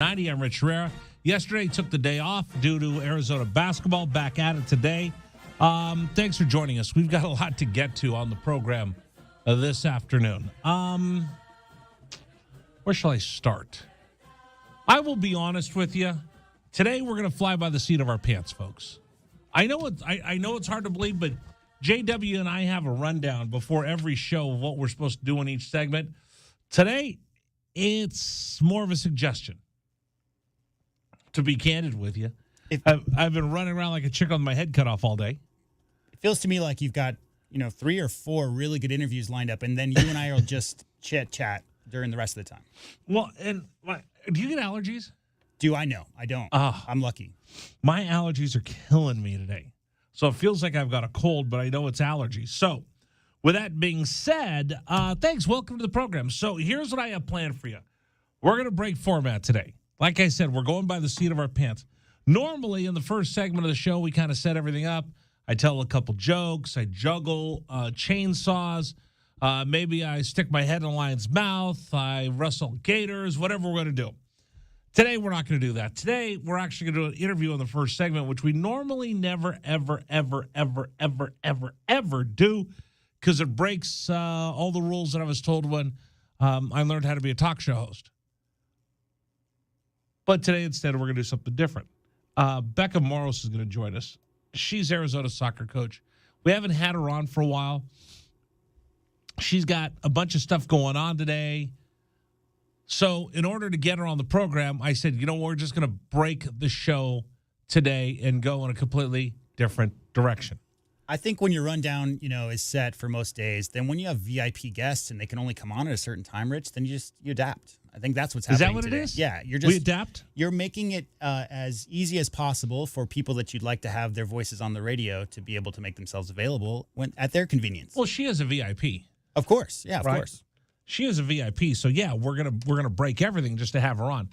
90. I'm Rich Herrera. Yesterday took the day off due to Arizona basketball. Back at it today. Thanks for joining us. We've got a lot to get to on the program this afternoon. Where shall I start? I will be honest with you. Today we're going to fly by the seat of our pants, folks. I know it's hard to believe, but JW and I have a rundown before every show of what we're supposed to do in each segment. Today, it's more of a suggestion. To be candid with you, I've been running around like a chicken with my head cut off all day. It feels to me like you've got 3 or 4 really good interviews lined up, and then you and I will just chat during the rest of the time. Well, and do you get allergies? Do I know? I don't. I'm lucky. My allergies are killing me today. So it feels like I've got a cold, but I know it's allergies. So with that being said, thanks. Welcome to the program. So here's what I have planned for you. We're going to break format today. Like I said, we're going by the seat of our pants. Normally, in the first segment of the show, we kind of set everything up. I tell a couple jokes. I juggle chainsaws. Maybe I stick my head in a lion's mouth. I wrestle gators, whatever we're going to do. Today, we're not going to do that. Today, we're actually going to do an interview in the first segment, which we normally never, ever do because it breaks all the rules that I was told when I learned how to be a talk show host. But today, instead, we're going to do something different. Becca Moros is going to join us. She's Arizona's soccer coach. We haven't had her on for a while. She's got a bunch of stuff going on today. So in order to get her on the program, I said, we're just going to break the show today and go in a completely different direction. I think when your rundown, is set for most days, then when you have VIP guests and they can only come on at a certain time, Rich, then you adapt. I think that's what's happening. Is that what today. It is? Yeah, we adapt. You're making it as easy as possible for people that you'd like to have their voices on the radio to be able to make themselves available at their convenience. Well, she is a VIP. Of course, yeah, of course. She is a VIP, so yeah, we're gonna break everything just to have her on.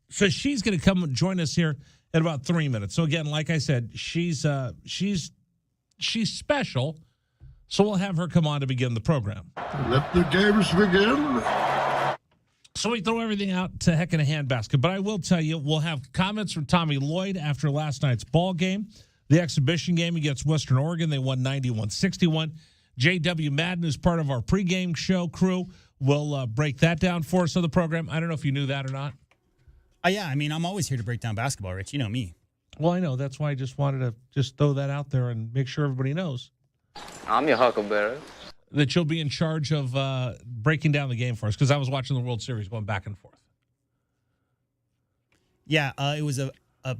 So she's gonna come and join us here in about 3 minutes. So again, like I said, she's special. So we'll have her come on to begin the program. Let the games begin. So we throw everything out to heck in a handbasket. But I will tell you, we'll have comments from Tommy Lloyd after last night's ball game, the exhibition game against Western Oregon. They won 91-61. J.W. Madden, who's part of our pregame show crew, will break that down for us on the program. I don't know if you knew that or not. Yeah, I'm always here to break down basketball, Rich. You know me. Well, I know. That's why I just wanted to just throw that out there and make sure everybody knows. I'm your huckleberry. That you'll be in charge of breaking down the game for us, because I was watching the World Series going back and forth. Yeah, it was a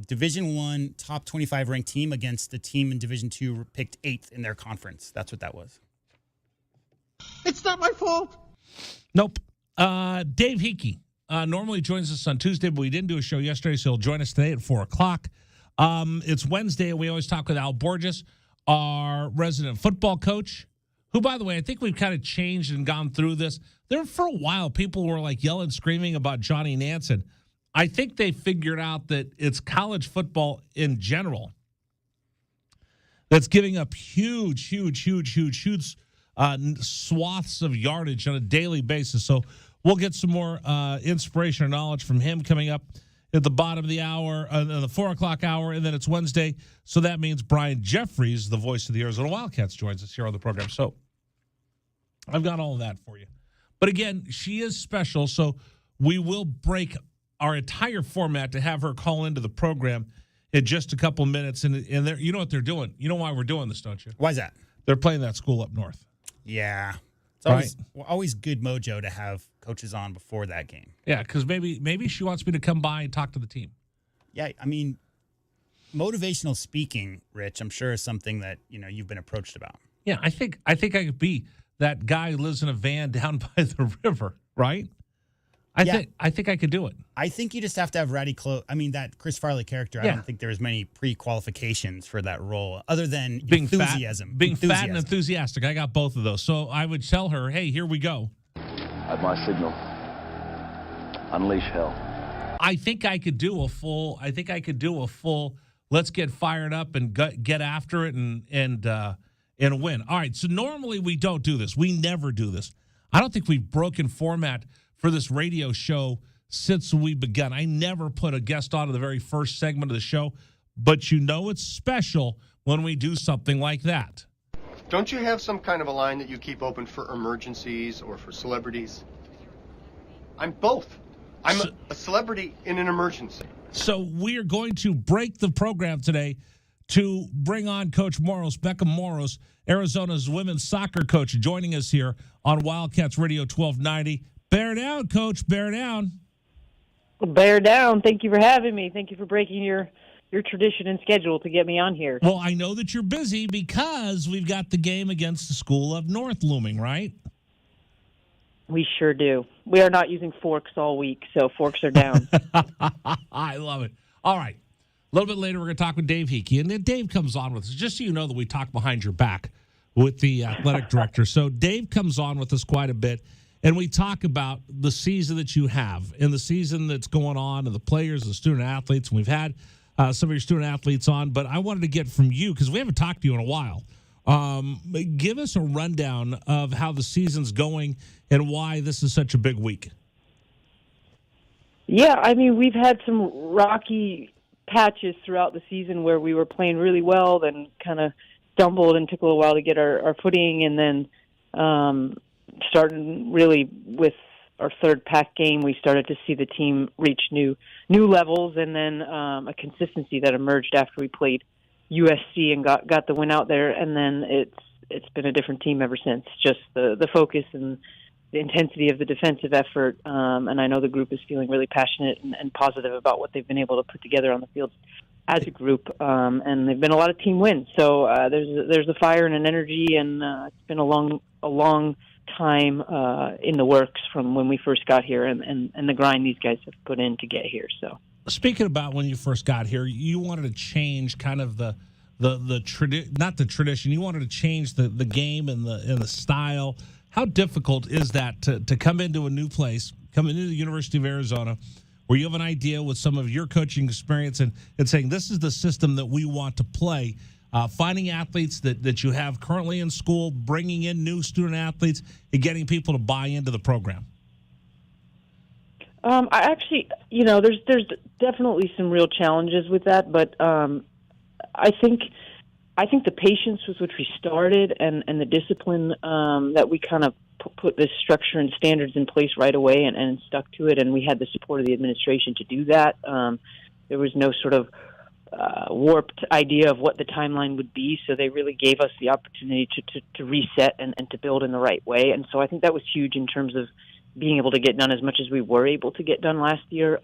Division I top 25 ranked team against a team in Division II picked 8th in their conference. That's what that was. It's not my fault. Nope. Dave Hickey normally joins us on Tuesday, but we didn't do a show yesterday, so he'll join us today at 4 o'clock. It's Wednesday, and we always talk with Al Borges, our resident football coach, who, by the way, I think we've kind of changed and gone through this. There for a while, people were like yelling, screaming about Johnny Nansen. I think they figured out that it's college football in general that's giving up huge swaths of yardage on a daily basis. So we'll get some more inspiration or knowledge from him coming up at the bottom of the hour, the 4 o'clock hour, and then it's Wednesday. So that means Brian Jeffries, the voice of the Arizona Wildcats, joins us here on the program. So I've got all of that for you. But again, she is special, so we will break our entire format to have her call into the program in just a couple minutes. And you know what they're doing. You know why we're doing this, don't you? Why is that? They're playing that school up north. Yeah. It's always good mojo to have coaches on before that game. Yeah, because maybe she wants me to come by and talk to the team. Yeah, motivational speaking, Rich, I'm sure is something that you've been approached about. Yeah, I think I could be that guy who lives in a van down by the river, right? I think I could do it. I think you just have to have ratty clothes. That Chris Farley character, I don't think there's many pre-qualifications for that role other than being enthusiasm. Fat and enthusiastic. I got both of those. So I would tell her, hey, here we go. At my signal, unleash hell. I think I could do a full, let's get fired up and get after it and win. All right, so normally we don't do this. We never do this. I don't think we've broken format for this radio show since we begun. I never put a guest on in the very first segment of the show, but you know it's special when we do something like that. Don't you have some kind of a line that you keep open for emergencies or for celebrities? I'm both. I'm a celebrity in an emergency. So we are going to break the program today to bring on Coach Moros, Becca Moros, Arizona's women's soccer coach, joining us here on Wildcats Radio 1290. Bear down, Coach. Bear down. Bear down. Thank you for having me. Thank you for breaking your tradition and schedule to get me on here. Well, I know that you're busy because we've got the game against the School of North looming, right? We sure do. We are not using forks all week, so forks are down. I love it. All right. A little bit later, we're going to talk with Dave Hickey. And then Dave comes on with us, just so you know that we talk behind your back with the athletic director. So Dave comes on with us quite a bit, and we talk about the season that you have and the season that's going on and the players, the student athletes. And we've had some of your student athletes on, but I wanted to get from you, because we haven't talked to you in a while. Give us a rundown of how the season's going and why this is such a big week. Yeah, I mean, we've had some rocky patches throughout the season where we were playing really well, then kind of stumbled and took a little while to get our footing, and then starting really with our third pack game, we started to see the team reach new levels, and then a consistency that emerged after we played USC and got the win out there, and then it's been a different team ever since. Just the focus and the intensity of the defensive effort, and I know the group is feeling really passionate and positive about what they've been able to put together on the field as a group, and they've been a lot of team wins. So there's a fire and an energy, and it's been a long time in the works from when we first got here, and the grind these guys have put in to get here. So. Speaking about when you first got here, you wanted to change kind of not the tradition. You wanted to change the game and the style. How difficult is that to come into a new place, come into the University of Arizona, where you have an idea with some of your coaching experience and saying this is the system that we want to play, finding athletes that you have currently in school, bringing in new student athletes, and getting people to buy into the program? I actually, there's definitely some real challenges with that, but I think the patience with which we started and the discipline that we kind of put this structure and standards in place right away and stuck to it, and we had the support of the administration to do that. There was no sort of warped idea of what the timeline would be, so they really gave us the opportunity to reset and to build in the right way. And so I think that was huge in terms of being able to get done as much as we were able to get done last year.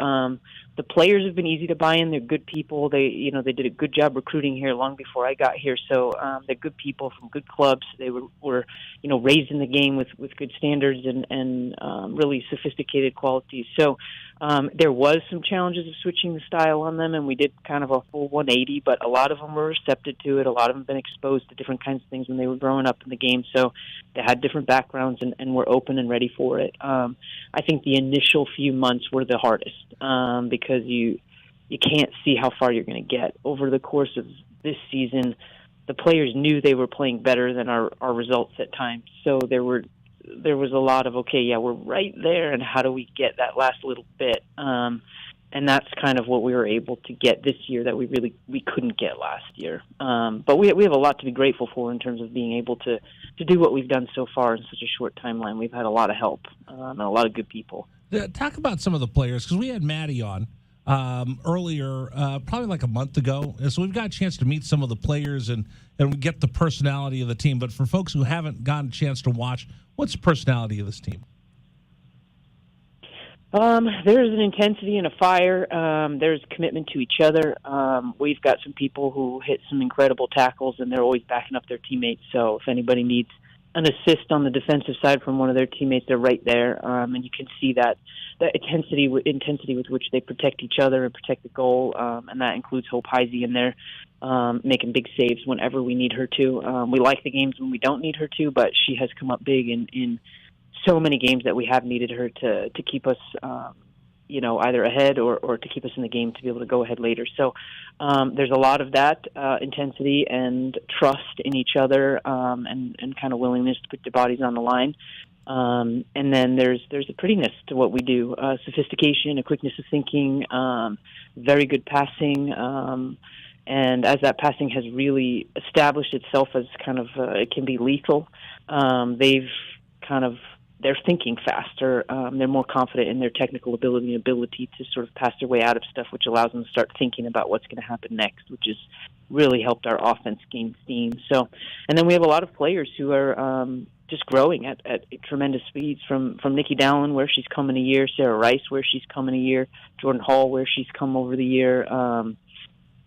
The players have been easy to buy in. They're good people. They did a good job recruiting here long before I got here. So they're good people from good clubs. They were raised in the game with good standards and really sophisticated qualities. So there was some challenges of switching the style on them, and we did kind of a full 180, but a lot of them were receptive to it. A lot of them have been exposed to different kinds of things when they were growing up in the game. So they had different backgrounds and were open and ready for it. I think the initial few months were the hardest because you can't see how far you're going to get. Over the course of this season, the players knew they were playing better than our results at times. So there was a lot of, okay, yeah, we're right there, and how do we get that last little bit? And that's kind of what we were able to get this year that we couldn't get last year. But we have a lot to be grateful for in terms of being able to do what we've done so far in such a short timeline. We've had a lot of help and a lot of good people. Talk about some of the players, because we had Maddie on earlier, probably like a month ago. And so we've got a chance to meet some of the players and get the personality of the team. But for folks who haven't gotten a chance to watch, what's the personality of this team? There's an intensity and a fire. There's commitment to each other. We've got some people who hit some incredible tackles, and they're always backing up their teammates. So if anybody needs an assist on the defensive side from one of their teammates, they're right there. And you can see that intensity with which they protect each other and protect the goal. And that includes Hope Heisey in there, making big saves whenever we need her to. We like the games when we don't need her to, but she has come up big in so many games that we have needed her to keep us, either ahead or to keep us in the game to be able to go ahead later. So there's a lot of that intensity and trust in each other and kind of willingness to put their bodies on the line. And then there's a prettiness to what we do, sophistication, a quickness of thinking, very good passing. And as that passing has really established itself as kind of, it can be lethal, they're thinking faster. They're more confident in their technical ability to sort of pass their way out of stuff, which allows them to start thinking about what's going to happen next, which has really helped our offense gain steam. So, and then we have a lot of players who are just growing at tremendous speeds, from Nikki Dallin, where she's come in a year, Sarah Rice, where she's come in a year, Jordan Hall, where she's come over the year.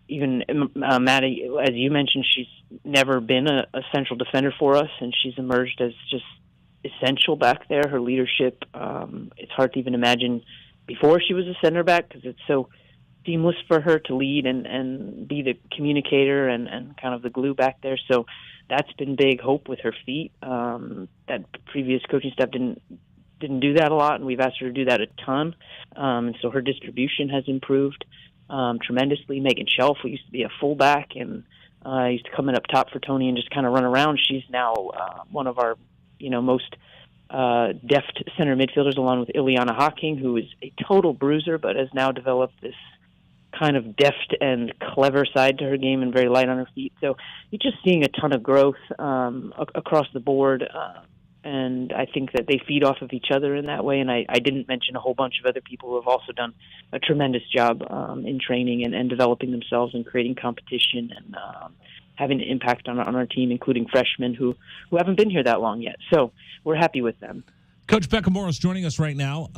Even Maddie, as you mentioned, she's never been a central defender for us, and she's emerged as just essential back there. Her leadership, it's hard to even imagine before she was a center back, because it's so seamless for her to lead and be the communicator and kind of the glue back there. So that's been big. Hope with her feet. That previous coaching staff didn't do that a lot, and we've asked her to do that a ton. And so her distribution has improved tremendously. Megan Shelf, who used to be a fullback and used to come in up top for Tony and just kind of run around. She's now one of our most deft center midfielders, along with Ileana Hawking, who is a total bruiser but has now developed this kind of deft and clever side to her game and very light on her feet. So you're just seeing a ton of growth across the board, and I think that they feed off of each other in that way. And I didn't mention a whole bunch of other people who have also done a tremendous job in training and developing themselves and creating competition and having an impact on our team, including freshmen who haven't been here that long yet. So we're happy with them. Coach Becca Morris joining us right now,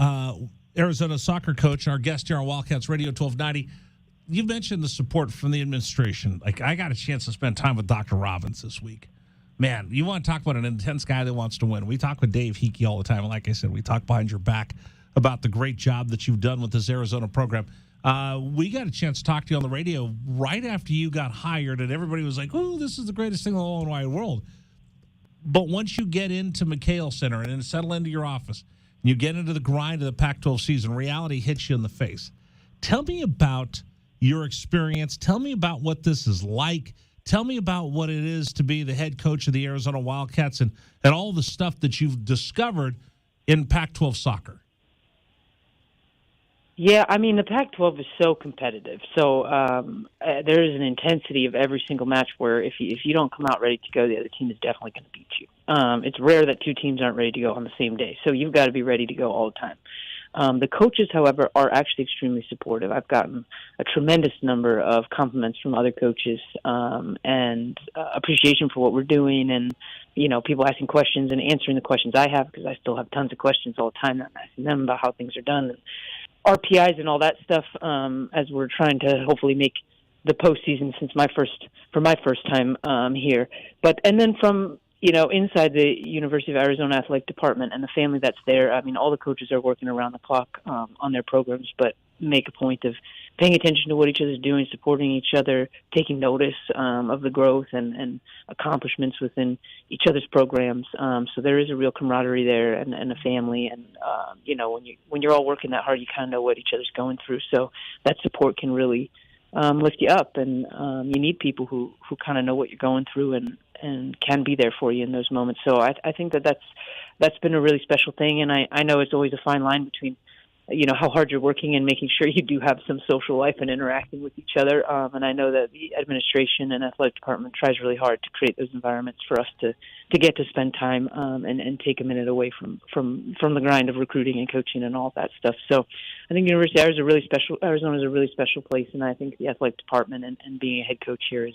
Arizona soccer coach, our guest here on Wildcats Radio 1290. You mentioned the support from the administration. Like, I got a chance to spend time with Dr. Robbins this week. Man, you want to talk about an intense guy that wants to win. We talk with Dave Hickey all the time. And like I said, we talk behind your back about the great job that you've done with this Arizona program. We got a chance to talk to you on the radio right after you got hired, and everybody was like, oh, this is the greatest thing in the whole wide world. But once you get into McHale Center and then settle into your office, and you get into the grind of the Pac-12 season, reality hits you in the face. Tell me about your experience. Tell me about what this is like. Tell me about what it is to be the head coach of the Arizona Wildcats and all the stuff that you've discovered in Pac-12 soccer. Yeah, I mean, the Pac-12 is so competitive. So there is an intensity of every single match where if you don't come out ready to go, the other team is definitely going to beat you. It's rare that two teams aren't ready to go on the same day. So you've got to be ready to go all the time. The coaches, however, are actually extremely supportive. I've gotten a tremendous number of compliments from other coaches and appreciation for what we're doing, and people asking questions and answering the questions I have, because I still have tons of questions all the time that I'm asking them about how things are done, and RPIs and all that stuff, as we're trying to hopefully make the postseason for my first time here. And then from inside the University of Arizona Athletic Department and the family that's there, I mean, all the coaches are working around the clock on their programs, but make a point of paying attention to what each other's doing, supporting each other, taking notice of the growth and accomplishments within each other's programs. So there is a real camaraderie there and a family. And, when you're all working that hard, you kind of know what each other's going through. So that support can really lift you up. And you need people who kind of know what you're going through and can be there for you in those moments. So I think that's been a really special thing. And I know it's always a fine line between how hard you're working and making sure you do have some social life and interacting with each other. And I know that the administration and athletic department tries really hard to create those environments for us to get to spend time and take a minute away from the grind of recruiting and coaching and all that stuff. So I think University of Arizona is a really special place, and I think the athletic department and being a head coach here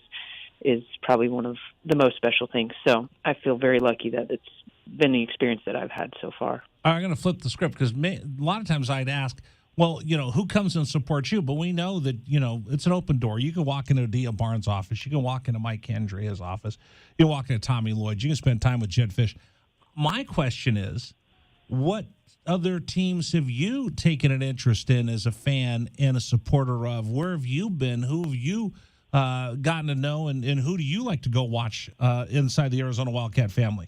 is probably one of the most special things. So I feel very lucky that it's been the experience that I've had so far. I'm going to flip the script, because a lot of times I'd ask, well, who comes and supports you? But we know that, it's an open door. You can walk into Dia Barnes' office. You can walk into Mike Andrea's office. You can walk into Tommy Lloyd. You can spend time with Jed Fish. My question is, what other teams have you taken an interest in as a fan and a supporter of? Where have you been? Who have you gotten to know? And who do you like to go watch inside the Arizona Wildcat family?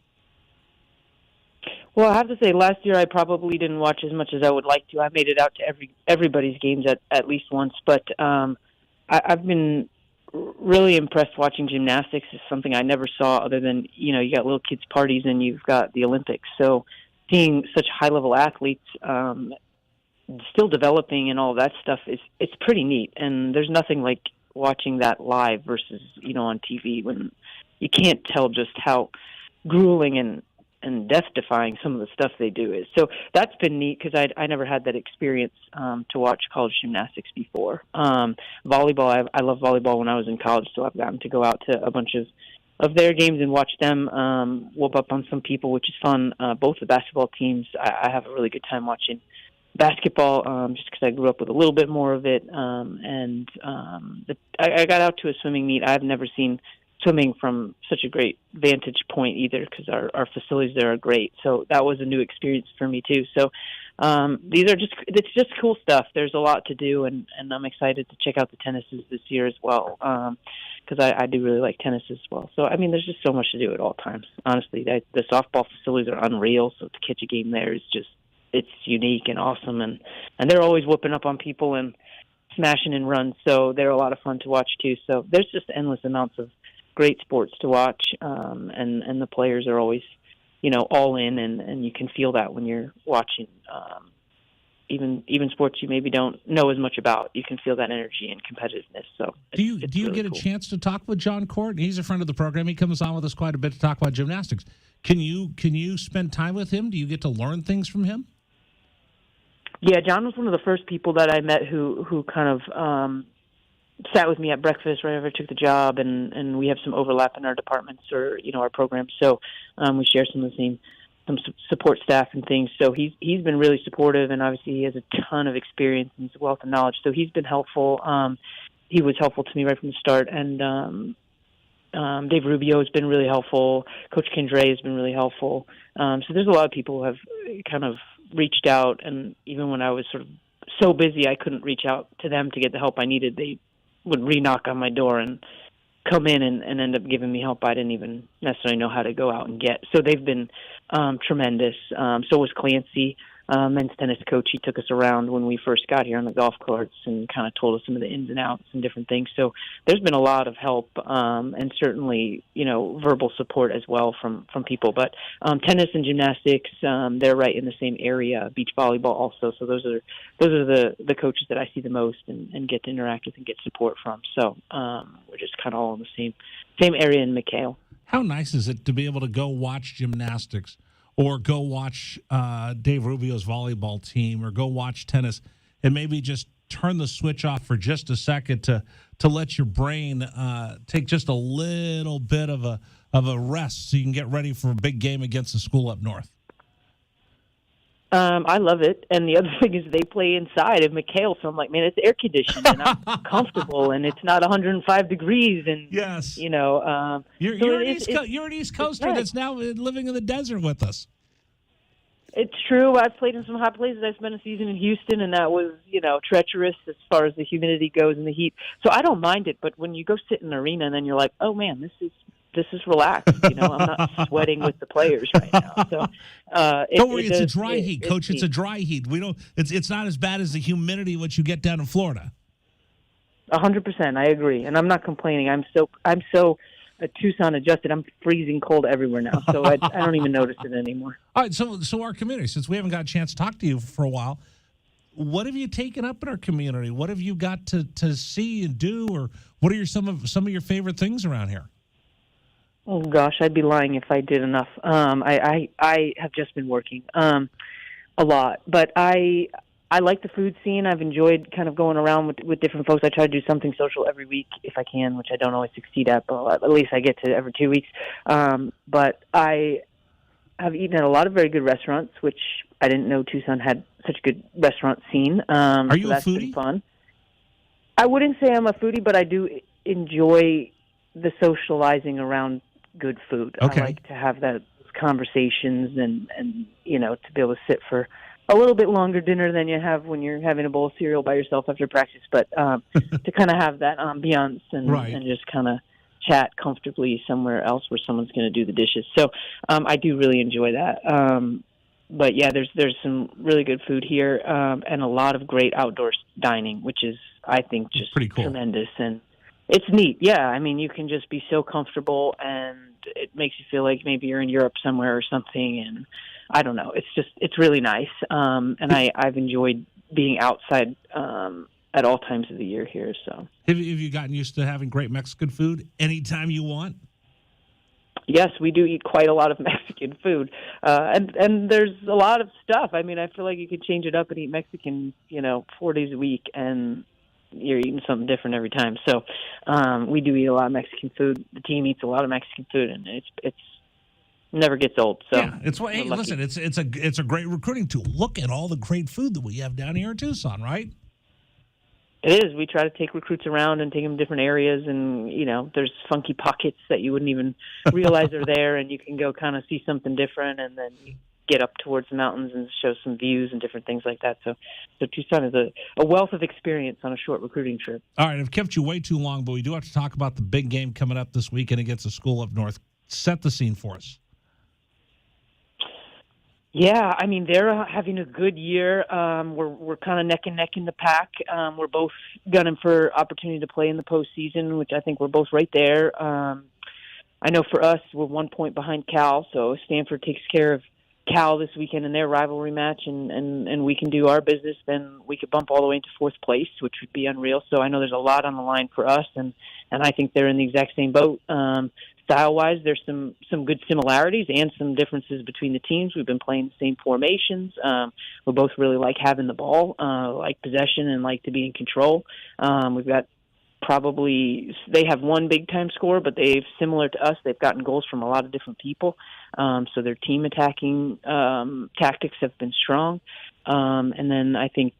Well, I have to say, last year I probably didn't watch as much as I would like to. I made it out to everybody's games at least once, but I've been really impressed watching gymnastics. Is something I never saw other than, you got little kids' parties and you've got the Olympics. So seeing such high-level athletes still developing and all that stuff it's pretty neat. And there's nothing like watching that live versus, on TV when you can't tell just how grueling and death-defying some of the stuff they do is. So that's been neat because I never had that experience to watch college gymnastics before. Volleyball, I loved volleyball when I was in college, so I've gotten to go out to a bunch of their games and watch them whoop up on some people, which is fun. Both the basketball teams, I have a really good time watching basketball just because I grew up with a little bit more of it. I got out to a swimming meet. I've never seen swimming from such a great vantage point either because our facilities there are great. So that was a new experience for me too. So it's just cool stuff. There's a lot to do, and I'm excited to check out the tennises this year as well because I do really like tennis as well. So, I mean, there's just so much to do at all times. Honestly, the softball facilities are unreal, so to catch a game there is just, it's unique and awesome, and they're always whooping up on people and smashing in runs, so they're a lot of fun to watch too. So there's just endless amounts of great sports to watch, and the players are always, all in, and you can feel that when you're watching even sports you maybe don't know as much about. You can feel that energy and competitiveness. So do you really get cool. a chance to talk with John Court? He's a friend of the program. He comes on with us quite a bit to talk about gymnastics. Can you spend time with him? Do you get to learn things from him? Yeah, John was one of the first people that I met who kind of sat with me at breakfast right after I took the job, and we have some overlap in our departments or our programs. So we share some support staff and things. So he's been really supportive, and obviously he has a ton of experience and wealth of knowledge. So he's been helpful. He was helpful to me right from the start, and Dave Rubio has been really helpful. Coach Kendra has been really helpful. So there's a lot of people who have kind of reached out, and even when I was sort of so busy I couldn't reach out to them to get the help I needed, they would re-knock on my door and come in and end up giving me help I didn't even necessarily know how to go out and get. So they've been tremendous. So was Clancy, men's tennis coach. He took us around when we first got here on the golf courts and kind of told us some of the ins and outs and different things. So there's been a lot of help, and certainly, verbal support as well from people. But tennis and gymnastics, they're right in the same area. Beach volleyball also. So those are the coaches that I see the most and get to interact with and get support from. So we're just kind of all in the same area in McHale. How nice is it to be able to go watch gymnastics or go watch Dave Rubio's volleyball team or go watch tennis and maybe just turn the switch off for just a second to let your brain take just a little bit of a rest so you can get ready for a big game against the school up north? I love it. And the other thing is they play inside of McHale, so I'm like, man, it's air conditioned and I'm comfortable and it's not 105 degrees. And, yes. You're an East Coaster that's now living in the desert with us. It's true. I've played in some hot places. I spent a season in Houston, and that was, treacherous as far as the humidity goes and the heat. So I don't mind it. But when you go sit in an arena and then you're like, oh, man, this is relaxed. I'm not sweating with the players right now. So don't worry, it's a dry heat, Coach. It's a dry heat. We don't. It's not as bad as the humidity what you get down in Florida. 100%, I agree, and I'm not complaining. I'm so Tucson adjusted. I'm freezing cold everywhere now, so I don't even notice it anymore. All right, so our community, since we haven't got a chance to talk to you for a while, what have you taken up in our community? What have you got to see and do, or what are some of your favorite things around here? Oh gosh, I'd be lying if I did enough. I have just been working a lot, but I like the food scene. I've enjoyed kind of going around with different folks. I try to do something social every week if I can, which I don't always succeed at, but at least I get to every 2 weeks. But I have eaten at a lot of very good restaurants, which I didn't know Tucson had such a good restaurant scene. Are you so a that's foodie? been fun. I wouldn't say I'm a foodie, but I do enjoy the socializing around good food. Okay. I like to have that conversations and to be able to sit for a little bit longer dinner than you have when you're having a bowl of cereal by yourself after practice, but to kind of have that ambiance and just kind of chat comfortably somewhere else where someone's going to do the dishes. So I do really enjoy that. But yeah, there's some really good food here and a lot of great outdoor dining, which is, I think, just pretty cool. Tremendous. And it's neat. Yeah. I mean, you can just be so comfortable and it makes you feel like maybe you're in Europe somewhere or something. And I don't know. It's really nice. And I've enjoyed being outside at all times of the year here. So Have you gotten used to having great Mexican food anytime you want? yes, we do eat quite a lot of Mexican food, and there's a lot of stuff. I mean, I feel like you could change it up and eat Mexican, 4 days a week, and you're eating something different every time. So we do eat a lot of Mexican food. The team eats a lot of Mexican food, and it's never gets old. So yeah, hey, listen, it's a great recruiting tool. Look at all the great food that we have down here in Tucson, right? It is. We try to take recruits around and take them to different areas, and there's funky pockets that you wouldn't even realize are there, and you can go kind of see something different, and then you get up towards the mountains and show some views and different things like that. So Tucson is a wealth of experience on a short recruiting trip. All right, I've kept you way too long, but we do have to talk about the big game coming up this weekend against the school up north. Set the scene for us. Yeah, I mean, they're having a good year. We're kind of neck and neck in the pack. We're both gunning for opportunity to play in the postseason, which I think we're both right there. I know for us, we're 1 point behind Cal, so Stanford takes care of Cal this weekend in their rivalry match, and we can do our business, then we could bump all the way into fourth place, which would be unreal. So I know there's a lot on the line for us, and I think they're in the exact same boat. Style-wise, there's some good similarities and some differences between the teams. We've been playing the same formations. We both really like having the ball, like possession, and like to be in control. We've got they have one big-time scorer, but similar to us, they've gotten goals from a lot of different people. So their team attacking tactics have been strong. And then I think,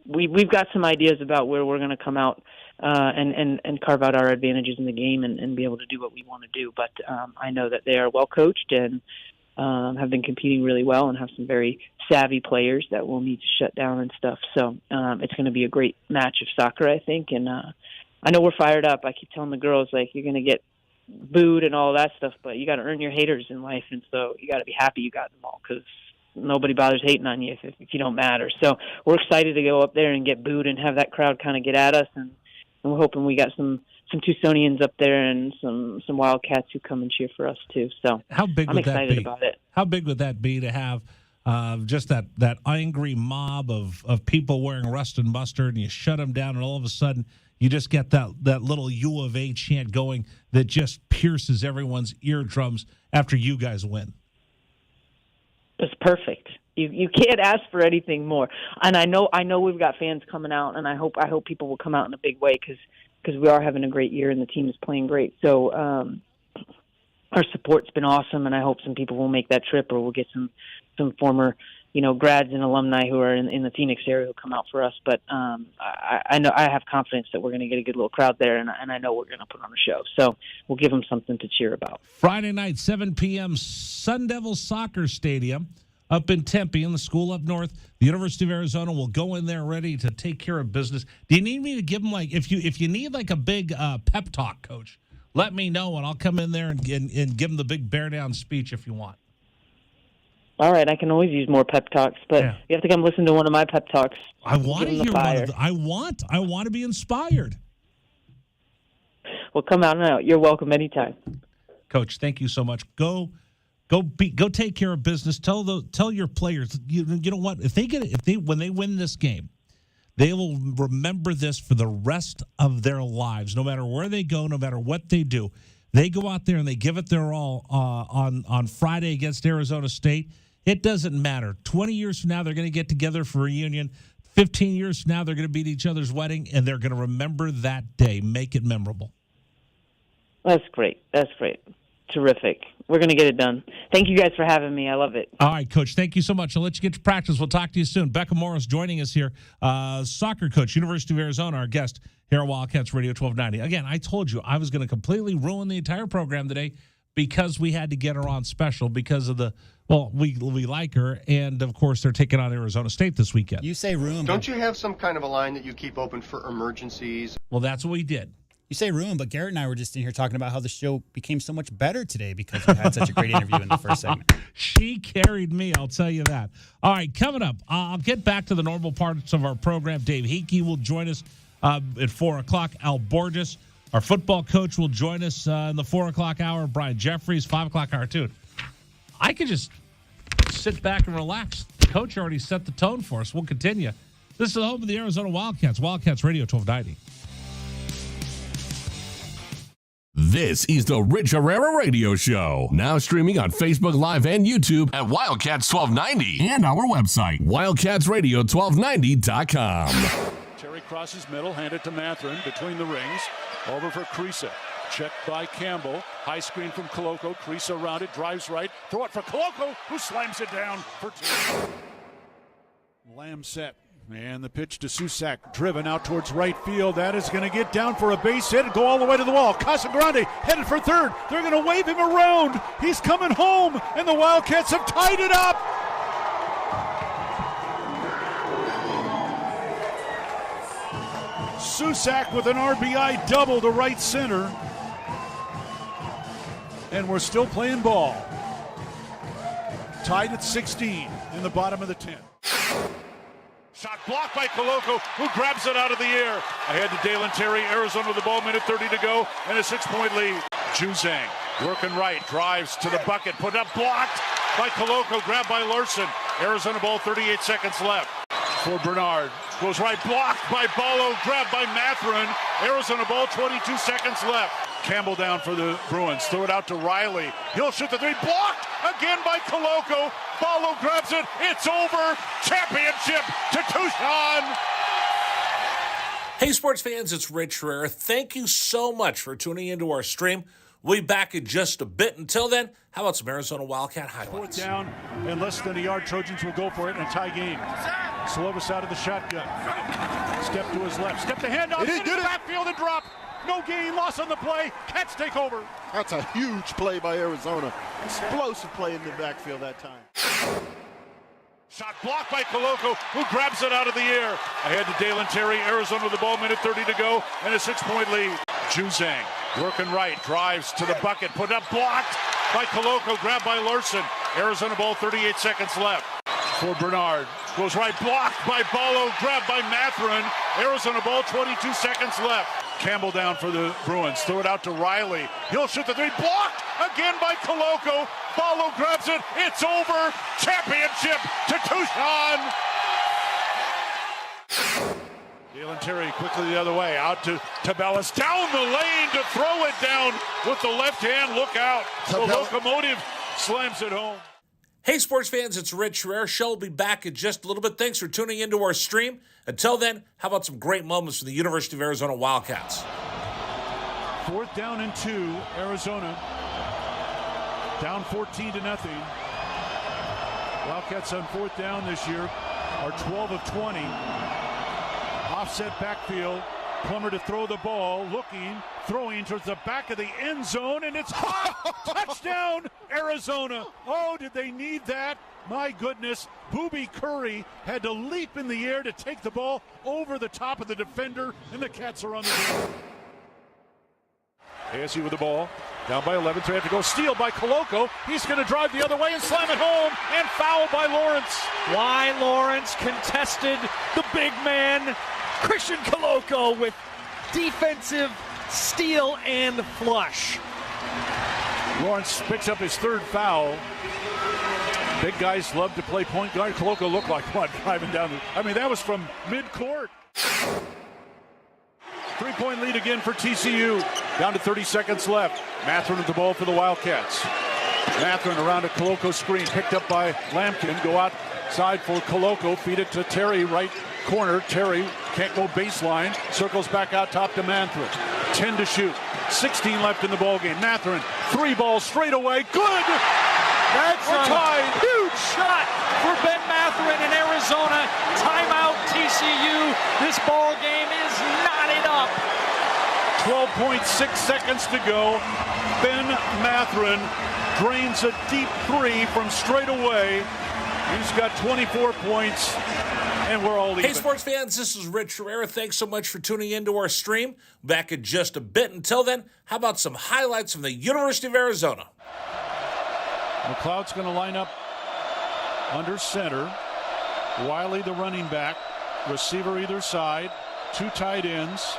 we've got some ideas about where we're going to come out and carve out our advantages in the game and be able to do what we want to do. But I know that they are well coached and have been competing really well and have some very savvy players that we'll need to shut down and stuff. So it's going to be a great match of soccer, I think. And I know we're fired up. I keep telling the girls, you're going to get booed and all that stuff, but you got to earn your haters in life. And so you got to be happy you got them all, because nobody bothers hating on you if you don't matter. So we're excited to go up there and get booed and have that crowd kind of get at us. And we're hoping we got some Tucsonians up there and some Wildcats who come and cheer for us too. So I'm excited about it. How big would that be to have just that angry mob of people wearing rust and mustard, and you shut them down, and all of a sudden you just get that little U of A chant going that just pierces everyone's eardrums after you guys win? It's perfect. You can't ask for anything more. And I know we've got fans coming out, and I hope people will come out in a big way because we are having a great year and the team is playing great. So our support's been awesome, and I hope some people will make that trip, or we'll get some former grads and alumni who are in the Phoenix area who come out for us. But I know I have confidence that we're going to get a good little crowd there, and I know we're going to put on a show. So we'll give them something to cheer about. Friday night, 7 p.m., Sun Devil Soccer Stadium up in Tempe in the school up north. The University of Arizona will go in there ready to take care of business. Do you need me to give them, if you need a big pep talk, Coach, let me know, and I'll come in there and give them the big bear down speech if you want. All right, I can always use more pep talks, but yeah. You have to come listen to one of my pep talks. I want to hear one of them. I want to be inspired. Well, come out now. You're welcome anytime. Coach, thank you so much. Go take care of business. Tell your players. You know what? When they win this game, they will remember this for the rest of their lives. No matter where they go, no matter what they do, they go out there and they give it their all on Friday against Arizona State. It doesn't matter. 20 years from now, they're going to get together for a reunion. 15 years from now, they're going to be at each other's wedding, and they're going to remember that day. Make it memorable. That's great. Terrific. We're going to get it done. Thank you guys for having me. I love it. All right, Coach. Thank you so much. I'll let you get to practice. We'll talk to you soon. Becca Morris joining us here. Soccer coach, University of Arizona, our guest here at Wildcats Radio 1290. Again, I told you I was going to completely ruin the entire program today because we had to get her on special because of we like her, and, of course, they're taking on Arizona State this weekend. You say room. Don't you have some kind of a line that you keep open for emergencies? Well, that's what we did. You say room, but Garrett and I were just in here talking about how the show became so much better today because we had such a great interview in the first segment. She carried me, I'll tell you that. All right, coming up, I'll get back to the normal parts of our program. Dave Hickey will join us at 4 o'clock. Al Borges, our football coach, will join us in the 4 o'clock hour. Brian Jeffries, 5 o'clock hour, too. I could just sit back and relax. The coach already set the tone for us. We'll continue. This is the home of the Arizona Wildcats. Wildcats Radio 1290. This is the Rich Herrera Radio Show. Now streaming on Facebook Live and YouTube at Wildcats 1290 and our website, wildcatsradio1290.com. Terry crosses middle, hand it to Mathurin between the rings. Over for Creasa. Checked by Campbell. High screen from Koloko. Creasa around it, drives right. Throw it for Koloko, who slams it down for two. Lamb set. And the pitch to Susak, driven out towards right field. That is going to get down for a base hit and go all the way to the wall. Casagrande headed for third. They're going to wave him around. He's coming home, and the Wildcats have tied it up. Susak with an RBI double to right center. And we're still playing ball. Tied at 16 in the bottom of the 10th. Shot blocked by Koloko, who grabs it out of the air. Ahead to Dalen Terry, Arizona with the ball, minute 30 to go, and a 6-point lead. Juzang working right, drives to the bucket, put up, blocked by Koloko, grabbed by Larson. Arizona ball, 38 seconds left. For Bernard, goes right, blocked by Ballo, grabbed by Mathurin. Arizona ball, 22 seconds left. Campbell down for the Bruins, throw it out to Riley. He'll shoot the three, blocked again by Koloko. Ballo grabs it, it's over. Championship to Tucson. Hey, sports fans, it's Rich Herrera. Thank you so much for tuning into our stream. We'll be back in just a bit. Until then, how about some Arizona Wildcat highlights? Fourth down and less than a yard. Trojans will go for it in a tie game. Slovis out of the shotgun. Step to his left. Step the handoff. Into the backfield and drop. No gain, loss on the play. Cats take over. That's a huge play by Arizona. Explosive play in the backfield that time. Shot blocked by Koloko, who grabs it out of the air. Ahead to Dalen Terry, Arizona with the ball, minute 30 to go, and a 6-point lead. Juzang working right, drives to the bucket, put up, blocked by Koloko, grabbed by Larson. Arizona ball, 38 seconds left. For Bernard, goes right, blocked by Ballo, grabbed by Mathurin. Arizona ball, 22 seconds left. Campbell down for the Bruins, throw it out to Riley. He'll shoot the three, blocked again by Koloko. Ballo grabs it, it's over. Championship to Tucson. Dalen Terry quickly the other way, out to Tabellis, down the lane to throw it down with the left hand. Look out. The locomotive slams it home. Hey, sports fans, it's Rich Herrera. Show will be back in just a little bit. Thanks for tuning into our stream. Until then, how about some great moments from the University of Arizona Wildcats? Fourth down and 2, Arizona. Down 14-0. Wildcats on fourth down this year are 12 of 20. Offset backfield. Plummer to throw the ball, looking, throwing towards the back of the end zone, and it's caught. Touchdown, Arizona. Oh, did they need that? My goodness. Booby Curry had to leap in the air to take the ball over the top of the defender, and the Cats are on the field. ASU with the ball, down by 11, so they have to go. Steal by Koloko. He's going to drive the other way and slam it home, and foul by Lawrence. Why Lawrence contested the big man, Christian Koloko, with defensive steal and flush. Lawrence picks up his third foul. Big guys love to play point guard. Koloko looked like what, driving down that was from mid-court. 3-point lead again for TCU. Down to 30 seconds left. Mathurin with the ball for the Wildcats. Mathurin around a Koloko screen, picked up by Lampkin. Go outside for Koloko, feed it to Terry, right corner. Terry can't go baseline, circles back out top to Mathurin. 10 to shoot, 16 left in the ballgame. Mathurin, 3 balls straight away, good! That's We're tied. Huge shot for Ben Mathurin in Arizona. Timeout TCU. This ball game is knotted up. 12.6 seconds to go. Ben Mathurin drains a deep 3 from straight away. He's got 24 points, and we're all even. Hey, sports fans, this is Rich Herrera. Thanks so much for tuning into our stream. Back in just a bit. Until then, how about some highlights from the University of Arizona? McLeod's going to line up under center. Wiley, the running back. Receiver either side. 2 tight ends.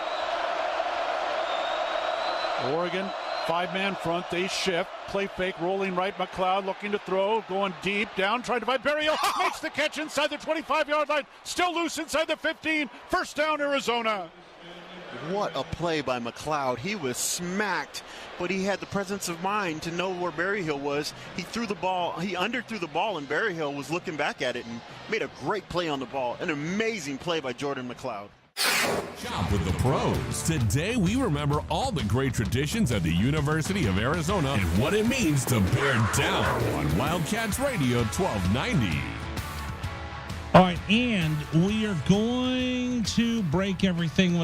Oregon 5-man front, they shift, play fake, rolling right, McLeod looking to throw, going deep, down, trying to find Berryhill, makes the catch inside the 25-yard line, still loose inside the 15, first down Arizona. What a play by McLeod. He was smacked, but he had the presence of mind to know where Berryhill was. He threw the ball, he underthrew the ball, and Berryhill was looking back at it and made a great play on the ball. An amazing play by Jordan McLeod. Shop with the pros. Today we remember all the great traditions at the University of Arizona and what it means to bear down on Wildcats Radio 1290. All right, and we are going to break everything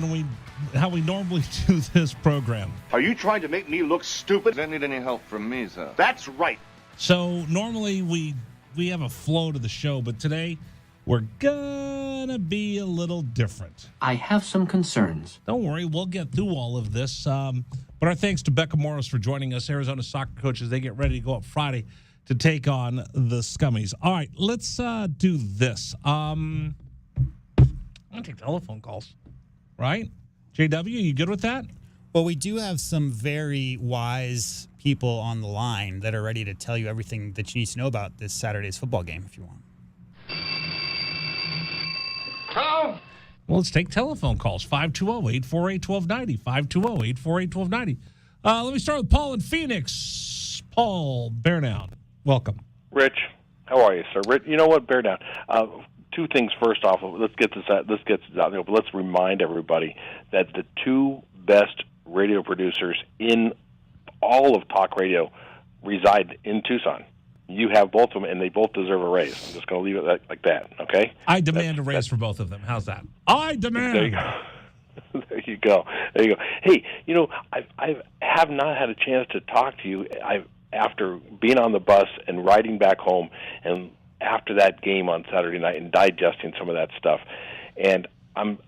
how we normally do this program. Are you trying to make me look stupid? Don't need any help from me, sir. That's right. So normally we have a flow to the show, but today we're gonna be a little different. I have some concerns. Don't worry, we'll get through all of this. But our thanks to Becca Morris for joining us, Arizona soccer coach, as they get ready to go up Friday to take on the Scummies. All right, let's do this. I'm gonna take telephone calls, right? JW, you good with that? Well, we do have some very wise people on the line that are ready to tell you everything that you need to know about this Saturday's football game if you want. Hello? Well, let's take telephone calls. 520-848-1290. 520-848-1290. Let me start with Paul in Phoenix. Paul, bear down. Welcome. Rich, how are you, sir? Rich, you know what? Bear down. Two things first off. Let's get this out there, but let's remind everybody that the two best radio producers in all of talk radio reside in Tucson. You have both of them, and they both deserve a raise. I'm just going to leave it like that, okay? I demand a raise for both of them. How's that? I demand. There you go. There you go. There you go. Hey, you know, I have not had a chance to talk to you. After being on the bus and riding back home, and after that game on Saturday night, and digesting some of that stuff, and I'm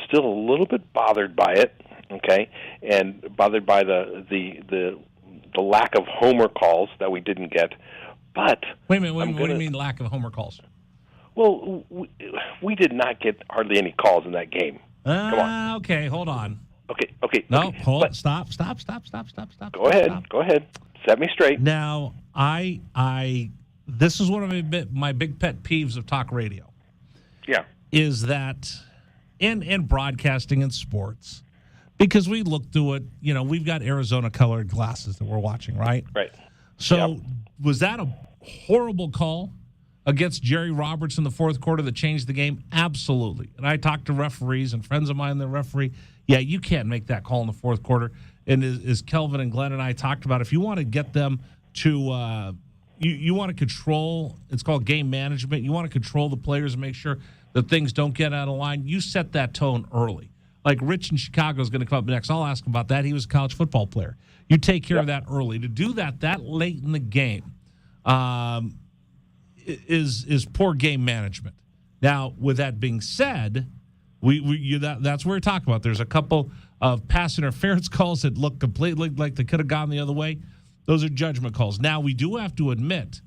still a little bit bothered by it, okay, and bothered by the lack of homer calls that we didn't get. But wait a minute, what do you mean lack of homer calls? Well, we did not get hardly any calls in that game. Come on. Okay, hold on. Okay. No, okay. hold. Stop. Go ahead. Set me straight. Now, this is one of my big pet peeves of talk radio. Yeah. Is that in broadcasting and sports, because we look through it, you know, we've got Arizona colored glasses that we're watching, right? Right. So was that a horrible call against Jerry Roberts in the fourth quarter that changed the game? Absolutely. And I talked to referees and friends of mine, the referee. Yeah, you can't make that call in the fourth quarter. And as Kelvin and Glenn and I talked about, if you want to get them to you want to control, it's called game management. You want to control the players and make sure that things don't get out of line. You set that tone early. Like Rich in Chicago is going to come up next. I'll ask him about that. He was a college football player. You take care of that early. To do that late in the game is poor game management. Now, with that being said, that's what we're talking about. There's a couple of pass interference calls that look completely like they could have gone the other way. Those are judgment calls. Now, we do have to admit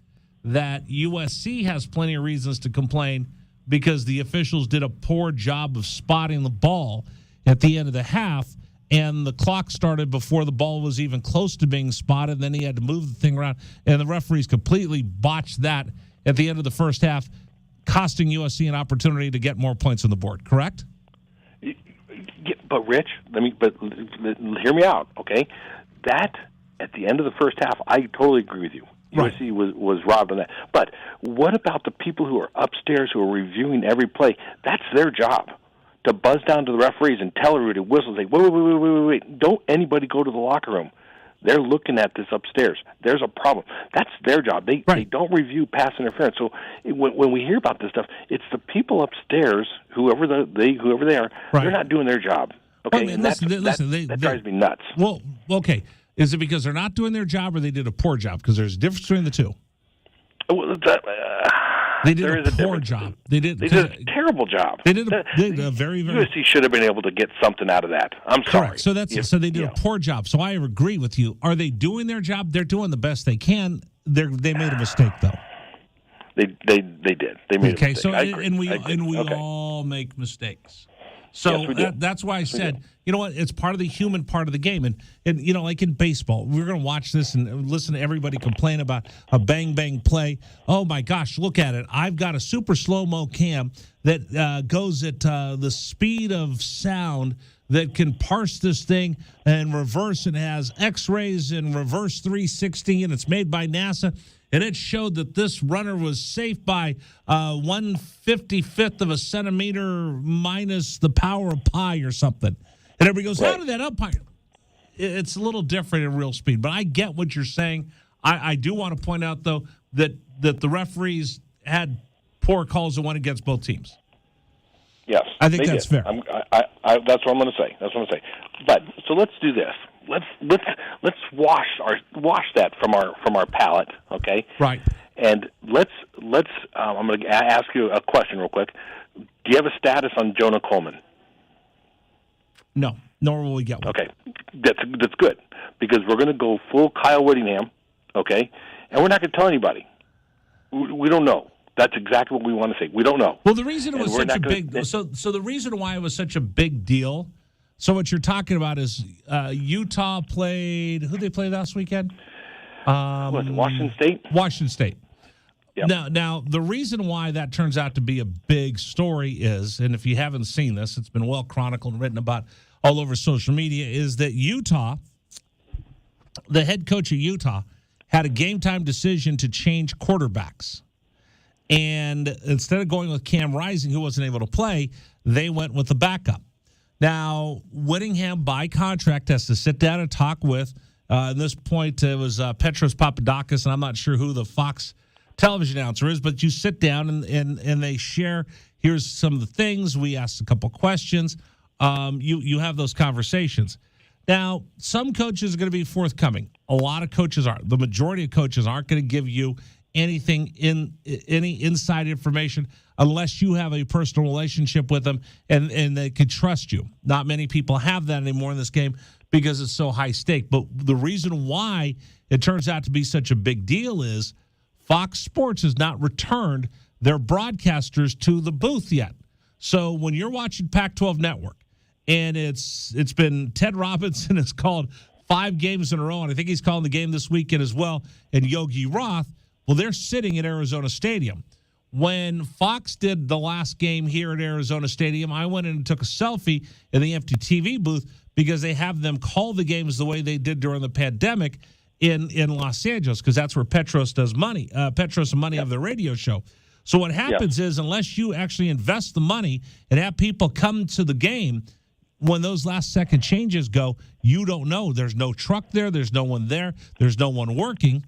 that USC has plenty of reasons to complain because the officials did a poor job of spotting the ball at the end of the half, and the clock started before the ball was even close to being spotted. Then he had to move the thing around, and the referees completely botched that at the end of the first half, costing USC an opportunity to get more points on the board, correct? Yeah, but, Rich, hear me out, okay? That, at the end of the first half, I totally agree with you. Right. USC was robbed on that. But what about the people who are upstairs who are reviewing every play? That's their job, to buzz down to the referees and tell everybody to whistle, say, wait. Don't anybody go to the locker room. They're looking at this upstairs. There's a problem. That's their job. They don't review pass interference. So when we hear about this stuff, it's the people upstairs, whoever they are, they're not doing their job. Okay, well, I mean, that drives me nuts. Well, okay. Is it because they're not doing their job or they did a poor job? Because there's a difference between the two. Well, they did a poor job. They did a terrible job. They did a very, very... USC should have been able to get something out of that. I'm sorry. So they did a poor job. So I agree with you. Are they doing their job? They're doing the best they can. They made a mistake, though. They did. They made a mistake. So I agree. and we all make mistakes. So Yes, we do. that's why I said, do. you know what? It's part of the human part of the game. And you know, like in baseball, we're going to watch this and listen to everybody complain about a bang-bang play. Oh, my gosh, look at it. I've got a super slow-mo cam that goes at the speed of sound that can parse this thing and reverse. It has X-rays and reverse 360, and it's made by NASA. And it showed that this runner was safe by 1/55th of a centimeter minus the power of pi or something. And everybody goes, how did that umpire? It's a little different in real speed. But I get what you're saying. I do want to point out, though, that the referees had poor calls that went against both teams. Yes, I think that's fair. That's what I'm going to say. But so let's do this. Let's wash that from our palate, okay? Right. And let's. I'm going to ask you a question real quick. Do you have a status on Jonah Coleman? No, nor will we get one. Okay, that's good, because we're going to go full Kyle Whittingham, okay? And we're not going to tell anybody. We don't know. That's exactly what we want to say. We don't know. Well, the reason it was such a big so the reason why it was such a big deal. So what you're talking about is Utah played. Who they played last weekend? Was it Washington State? Washington State. Yep. Now the reason why that turns out to be a big story is, and if you haven't seen this, it's been well chronicled and written about all over social media, is that Utah, the head coach of Utah, had a game time decision to change quarterbacks. And instead of going with Cam Rising, who wasn't able to play, they went with the backup. Now, Whittingham, by contract, has to sit down and talk with, at this point, it was Petros Papadakis, and I'm not sure who the Fox television announcer is, but you sit down and they share, here's some of the things, we asked a couple questions, you have those conversations. Now, some coaches are going to be forthcoming. A lot of coaches aren't. The majority of coaches aren't going to give you anything any inside information unless you have a personal relationship with them and they could trust you. Not many people have that anymore in this game because it's so high stake. But the reason why it turns out to be such a big deal is Fox Sports has not returned their broadcasters to the booth yet. So when you're watching Pac-12 Network and it's been Ted Robinson has called 5 games in a row, and I think he's calling the game this weekend as well, and Yogi Roth, well, they're sitting at Arizona Stadium. When Fox did the last game here at Arizona Stadium, I went in and took a selfie in the empty TV booth because they have them call the games the way they did during the pandemic in Los Angeles, because that's where Petros does money. Petros and money of the radio show. So what happens is, unless you actually invest the money and have people come to the game, when those last second changes go, you don't know. There's no truck there. There's no one there. There's no one working.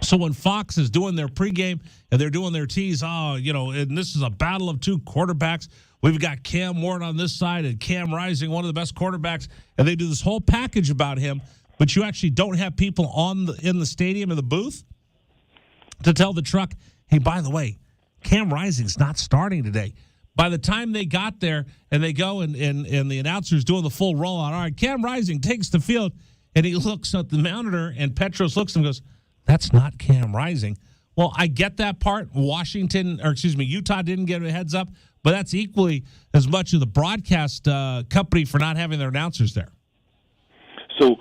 So when Fox is doing their pregame and they're doing their tease, and this is a battle of 2 quarterbacks. We've got Cam Ward on this side and Cam Rising, one of the best quarterbacks, and they do this whole package about him, but you actually don't have people in the stadium in the booth to tell the truck, hey, by the way, Cam Rising's not starting today. By the time they got there and they go and the announcer's doing the full rollout, all right, Cam Rising takes the field, and he looks at the monitor, and Petros looks and goes, that's not Cam Rising. Well, I get that part. Utah didn't get a heads up, but that's equally as much of the broadcast company for not having their announcers there. So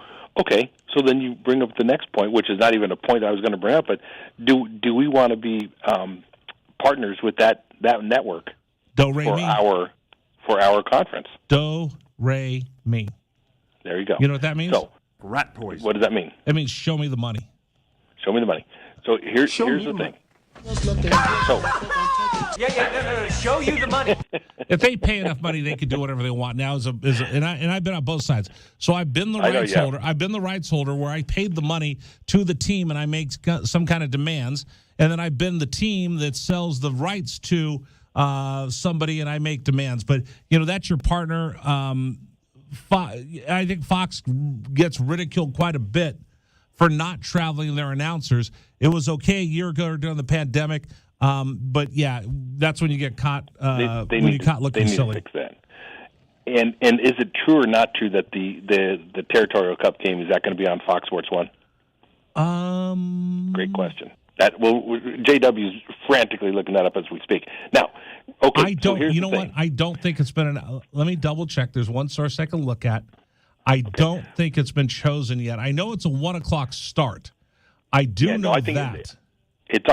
then you bring up the next point, which is not even a point I was going to bring up, but do we want to be partners with that network for our conference? Do, re, mi. There you go. You know what that means? So, rat poison. What does that mean? It means show me the money. Show me the money. So here's the thing. Show you the money. If they pay enough money, they can do whatever they want. Now, and I've been on both sides. So I've been the rights holder. I've been the rights holder where I paid the money to the team and I make some kind of demands. And then I've been the team that sells the rights to somebody and I make demands. But that's your partner. I think Fox gets ridiculed quite a bit for not traveling their announcers. It was okay a year ago during the pandemic, but that's when you get caught. When you caught looking silly. They need to fix that. And is it true or not true that the Territorial Cup game is that going to be on Fox Sports 1? Great question. JW's frantically looking that up as we speak. Now, okay. I don't. So here's you know what? I don't think it's been. Let me double check. There's one source I can look at. I don't think it's been chosen yet. I know it's a 1:00 start. I do know I think that.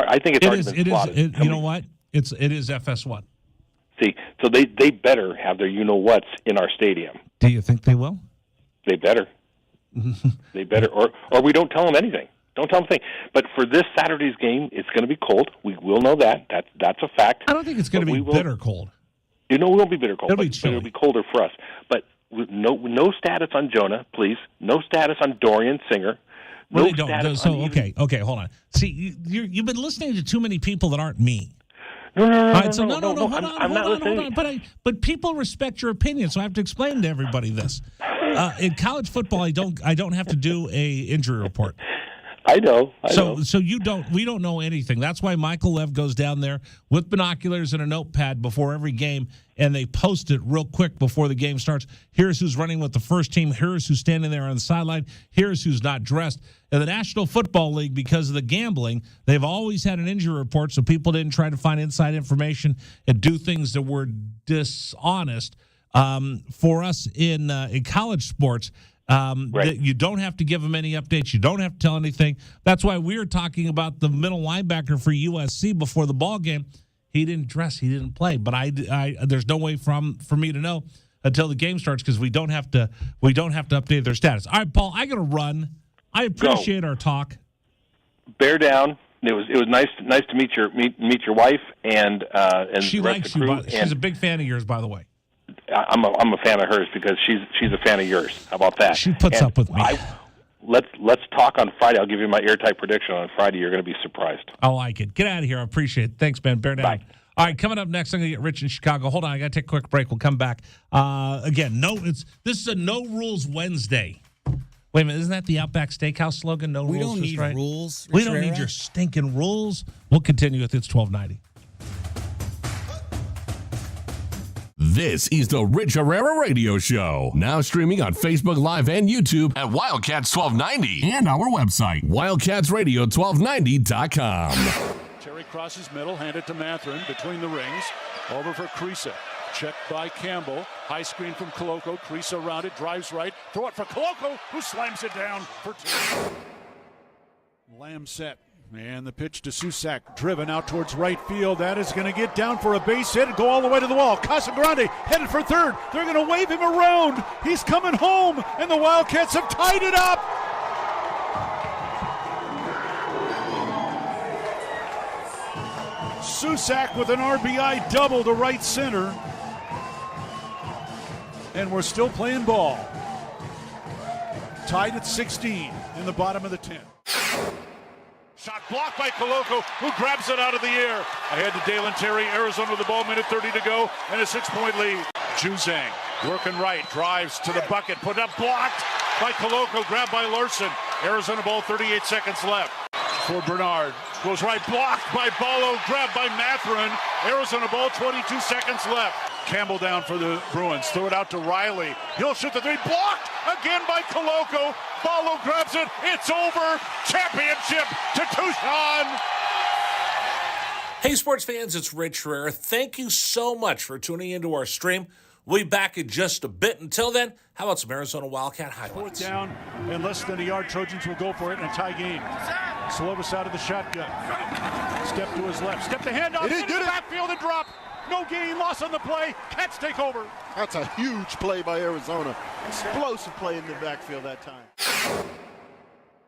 I think it's already been slotted. You know what? It is FS1. See, so they better have their you-know-whats in our stadium. Do you think they will? They better. They better. Or we don't tell them anything. Don't tell them anything. But for this Saturday's game, it's going to be cold. We will know that. That's a fact. I don't think it's going to be bitter cold. We won't be bitter cold. It'll be chilly. It'll be colder for us. But no status on Jonah, please. No status on Dorian Singer. Well, okay, hold on. See, you've been listening to too many people that aren't me. No. I'm not listening. But people respect your opinion, so I have to explain to everybody this. In college football, I don't have to do a injury report. I know. So we don't know anything. That's why Michael Lev goes down there with binoculars and a notepad before every game, and they post it real quick before the game starts. Here's who's running with the first team. Here's who's standing there on the sideline. Here's who's not dressed. In the National Football League, because of the gambling, they've always had an injury report, so people didn't try to find inside information and do things that were dishonest. For us in college sports, that you don't have to give them any updates. You don't have to tell anything. That's why we were talking about the middle linebacker for USC before the ball game. He didn't dress. He didn't play. But there's no way for me to know until the game starts because we don't have to update their status. All right, Paul, I got to run. I appreciate our talk. Bear down. It was nice to meet your wife and she the rest likes of the crew. you. She's a big fan of yours, by the way. I'm a fan of hers because she's a fan of yours. How about that? She puts up with me. Let's talk on Friday. I'll give you my airtight prediction on Friday. You're going to be surprised. I like it. Get out of here. I appreciate it. Thanks, man. Bear down. Bye. All right, coming up next, I'm going to get Rich in Chicago. Hold on, I got to take a quick break. We'll come back. Again, this is a No Rules Wednesday. Wait a minute, isn't that the Outback Steakhouse slogan? No rules. We don't need right? rules. We don't need your stinking rules. We'll continue with It's 1290. This is the Rich Herrera Radio Show. Now streaming on Facebook Live and YouTube at Wildcats 1290 and our website, wildcatsradio1290.com. Terry crosses middle, hand it to Matherin between the rings. Over for Creasa. Checked by Campbell. High screen from Koloko. Creasa around it, drives right. Throw it for Koloko, who slams it down for two. Lamb set. And the pitch to Susak, driven out towards right field. That is going to get down for a base hit and go all the way to the wall. Casagrande headed for third. They're going to wave him around. He's coming home, and the Wildcats have tied it up. Susak with an RBI double to right center. And we're still playing ball. Tied at 16 in the bottom of the 10th. Shot blocked by Koloko, who grabs it out of the air. Ahead to Dalen Terry, Arizona with the ball, minute 30 to go, and a 6-point lead. Juzang working right, drives to the bucket, put up, blocked by Koloko, grabbed by Larson. Arizona ball, 38 seconds left. For Bernard, goes right, blocked by Ballo, grabbed by Matherin. Arizona ball, 22 seconds left. Campbell down for the Bruins, throw it out to Riley. He'll shoot the three, blocked again by Koloko. Ballo grabs it, it's over. Championship to Tucson. Hey, sports fans, it's Rich Herrera. Thank you so much for tuning into our stream. We'll be back in just a bit. Until then, how about some Arizona Wildcat highlights? Fourth down and less than a yard. Trojans will go for it in a tie game. Slovis out of the shotgun. Step to his left. Step the handoff into the backfield and drop. No gain, loss on the play. Cats take over. That's a huge play by Arizona. Explosive play in the backfield that time.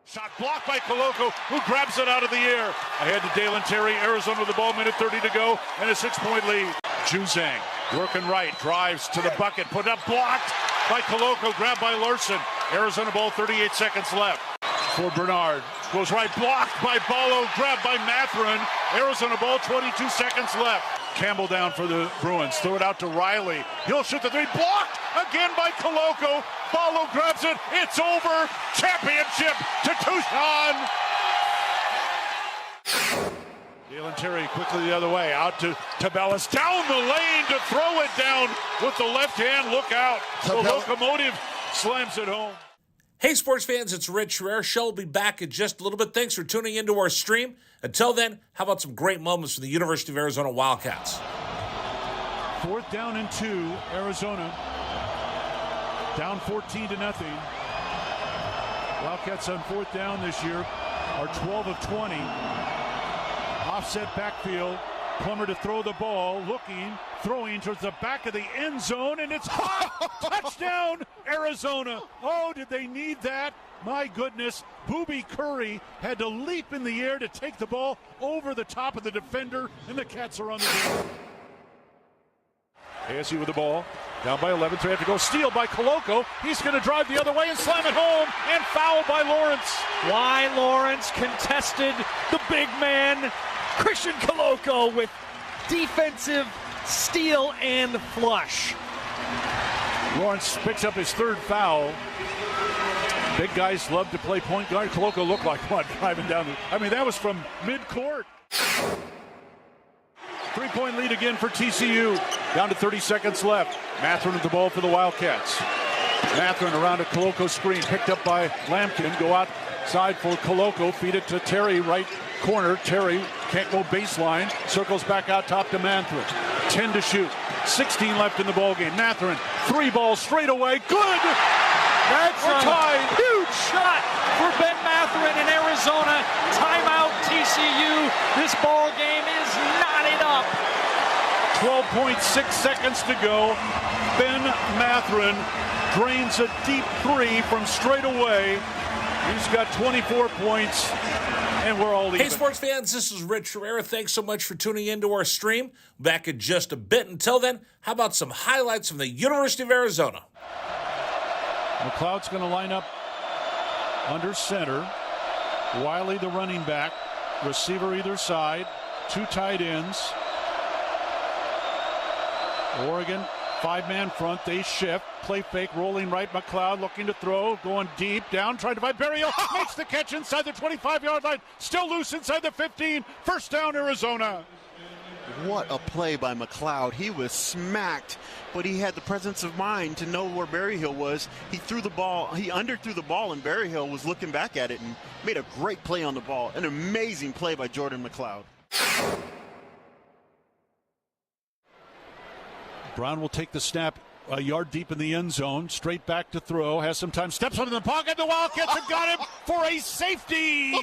Shot blocked by Koloko, who grabs it out of the air. Ahead to Dalen Terry, Arizona with the ball, minute 30 to go, and a 6-point lead. Juzang working right, drives to the bucket, put up, blocked by Koloko, grabbed by Larson. Arizona ball, 38 seconds left. For Bernard, goes right, blocked by Ballo, grabbed by Matherin. Arizona ball, 22 seconds left. Campbell down for the Bruins, throw it out to Riley. He'll shoot the three, blocked again by Koloko. Ballo grabs it, it's over. Championship to Tucson. Dalen Terry quickly the other way, out to Tabellas, down the lane to throw it down with the left hand. Look out. The locomotive slams it home. Hey, sports fans, it's Rich Herrera. Show will be back in just a little bit. Thanks for tuning into our stream. Until then, how about some great moments from the University of Arizona Wildcats? 4th down and 2, Arizona. Down 14-0. Wildcats on 4th down this year are 12 of 20. Offset backfield. Plummer to throw the ball, looking, throwing towards the back of the end zone, and it's caught! Touchdown, Arizona! Oh, did they need that? My goodness, Booby Curry had to leap in the air to take the ball over the top of the defender, and the Cats are on the board. ASU with the ball, down by 11, so they have to go. Steal by Koloko. He's going to drive the other way and slam it home, and foul by Lawrence. Why Lawrence contested the big man, Christian Koloko, with defensive steal and flush. Lawrence picks up his 3rd foul. Big guys love to play point guard. Koloko looked like one driving down. That was from midcourt. 3-point lead again for TCU. Down to 30 seconds left. Matherin with the ball for the Wildcats. Matherin around a Koloko screen, picked up by Lampkin. Go outside for Koloko. Feed it to Terry, right corner. Terry can't go baseline. Circles back out top to Matherin. 10 to shoot. 16 left in the ballgame. Matherin, 3 balls straight away. Good! That's We're tied. Huge shot for Ben Matherin in Arizona. Timeout TCU. This ball game is knotted up. 12.6 seconds to go. Ben Matherin drains a deep 3 from straight away. He's got 24 points, and we're all even. Hey, sports fans, this is Rich Herrera. Thanks so much for tuning into our stream. Back in just a bit. Until then, how about some highlights from the University of Arizona? McLeod's going to line up under center. Wiley, the running back. Receiver either side. 2 tight ends. Oregon, 5-man front. They shift. Play fake, rolling right. McLeod looking to throw. Going deep. Down, trying to find Berryhill. Makes the catch inside the 25-yard line. Still loose inside the 15. First down, Arizona. What a play by McLeod. He was smacked, but he had the presence of mind to know where Berryhill was. He threw the ball. He underthrew the ball, and Berryhill was looking back at it and made a great play on the ball. An amazing play by Jordan McLeod. Brown will take the snap a yard deep in the end zone. Straight back to throw. Has some time. Steps into the pocket. The Wildcats have got him for a safety.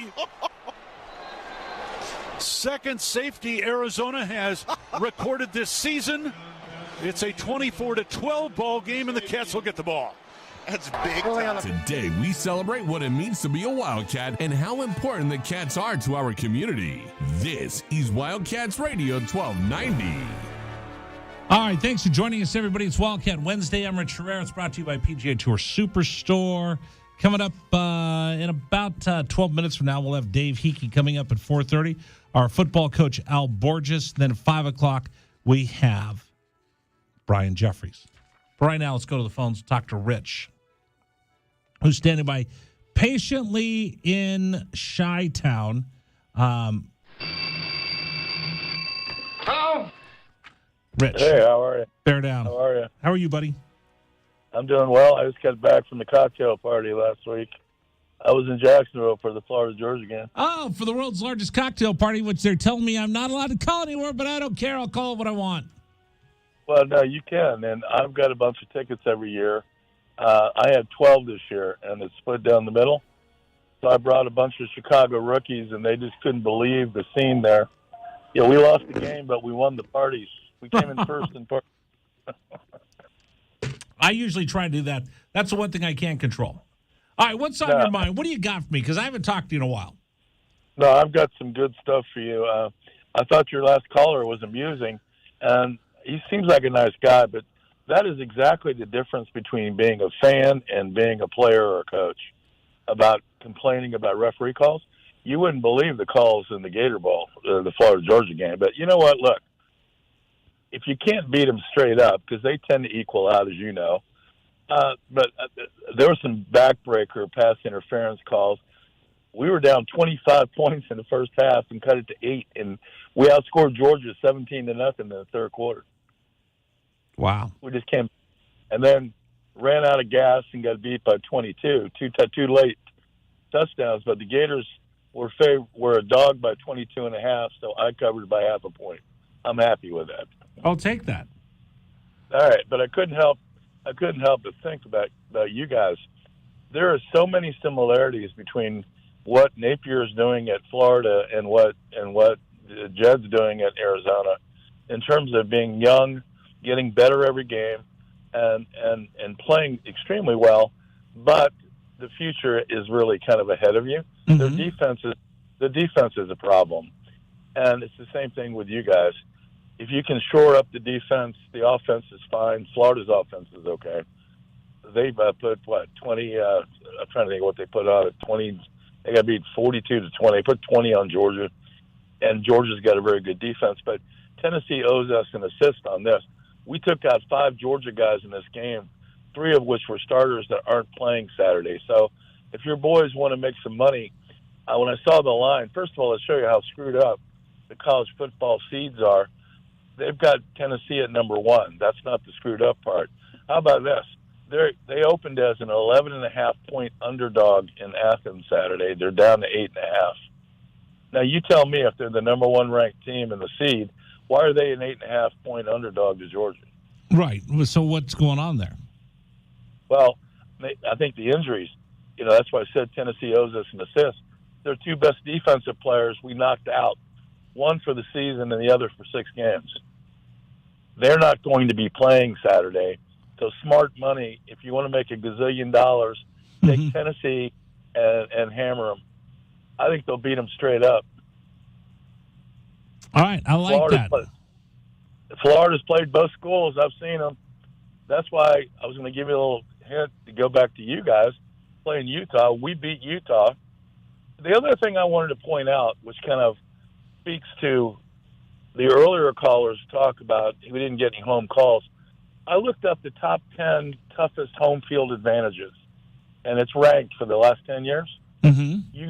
Second safety Arizona has recorded this season. It's a 24-12 ball game, and the Cats will get the ball. That's big. Today, we celebrate what it means to be a Wildcat and how important the Cats are to our community. This is Wildcats Radio 1290. All right, thanks for joining us, everybody. It's Wildcat Wednesday. I'm Rich Herrera. It's brought to you by PGA Tour Superstore. Coming up in about 12 minutes from now, we'll have Dave Hickey coming up at 4:30. Our football coach, Al Borges. Then at 5 o'clock, we have Brian Jeffries. For right now, let's go to the phones and talk to Rich, who's standing by patiently in Chi-Town. Hello? Rich. Hey, how are you? Bear down. How are you? How are you, buddy? I'm doing well. I just got back from the cocktail party last week. I was in Jacksonville for the Florida-Georgia game. Oh, for the world's largest cocktail party, which they're telling me I'm not allowed to call anymore, but I don't care. I'll call it what I want. Well, no, you can, and I've got a bunch of tickets every year. I had 12 this year, and it's split down the middle. So I brought a bunch of Chicago rookies, and they just couldn't believe the scene there. Yeah, we lost the game, but we won the parties. We came in first in parties. I usually try to do that. That's the one thing I can't control. All right, what's on your mind? What do you got for me? Because I haven't talked to you in a while. No, I've got some good stuff for you. I thought your last caller was amusing, and he seems like a nice guy, but that is exactly the difference between being a fan and being a player or a coach about complaining about referee calls. You wouldn't believe the calls in the Gator Bowl, the Florida-Georgia game. But you know what? Look, if you can't beat them straight up, because they tend to equal out, as you know, but there were some backbreaker pass interference calls. We were down 25 points in the first half and cut it to 8, and we outscored Georgia 17-0 in the third quarter. Wow. We just came. And then ran out of gas and got beat by 22, two late touchdowns. But the Gators were a dog by 22.5, so I covered by half a point. I'm happy with that. I'll take that. All right, but I couldn't help but think about you guys. There are so many similarities between what Napier is doing at Florida and what Jed's doing at Arizona, in terms of being young, getting better every game, and playing extremely well. But the future is really kind of ahead of you. The defense is a problem, and it's the same thing with you guys. If you can shore up the defense, the offense is fine. Florida's offense is okay. They put 20. I'm trying to think what they put on it. 20. They got beat 42-20. They put 20 on Georgia, and Georgia's got a very good defense. But Tennessee owes us an assist on this. We took out 5 Georgia guys in this game, 3 of which were starters that aren't playing Saturday. So if your boys want to make some money, when I saw the line, first of all, let's show you how screwed up the college football seeds are. They've got Tennessee at number 1. That's not the screwed up part. How about this? They opened as an 11.5-point underdog in Athens Saturday. They're down to 8.5. Now, you tell me, if they're the number 1 ranked team in the seed, why are they an 8.5-point underdog to Georgia? Right. So what's going on there? Well, I think the injuries. That's why I said Tennessee owes us an assist. Their 2 best defensive players we knocked out, one for the season and the other for 6 games. They're not going to be playing Saturday. So smart money, if you want to make $1 gazillion, take Tennessee and hammer them. I think they'll beat them straight up. All right, I like that. Florida's played both schools. I've seen them. That's why I was going to give you a little hint to go back to you guys. Playing Utah, we beat Utah. The other thing I wanted to point out, which kind of speaks to the earlier callers talk about, we didn't get any home calls. I looked up the top 10 toughest home field advantages, and it's ranked for the last 10 years. Mm-hmm. You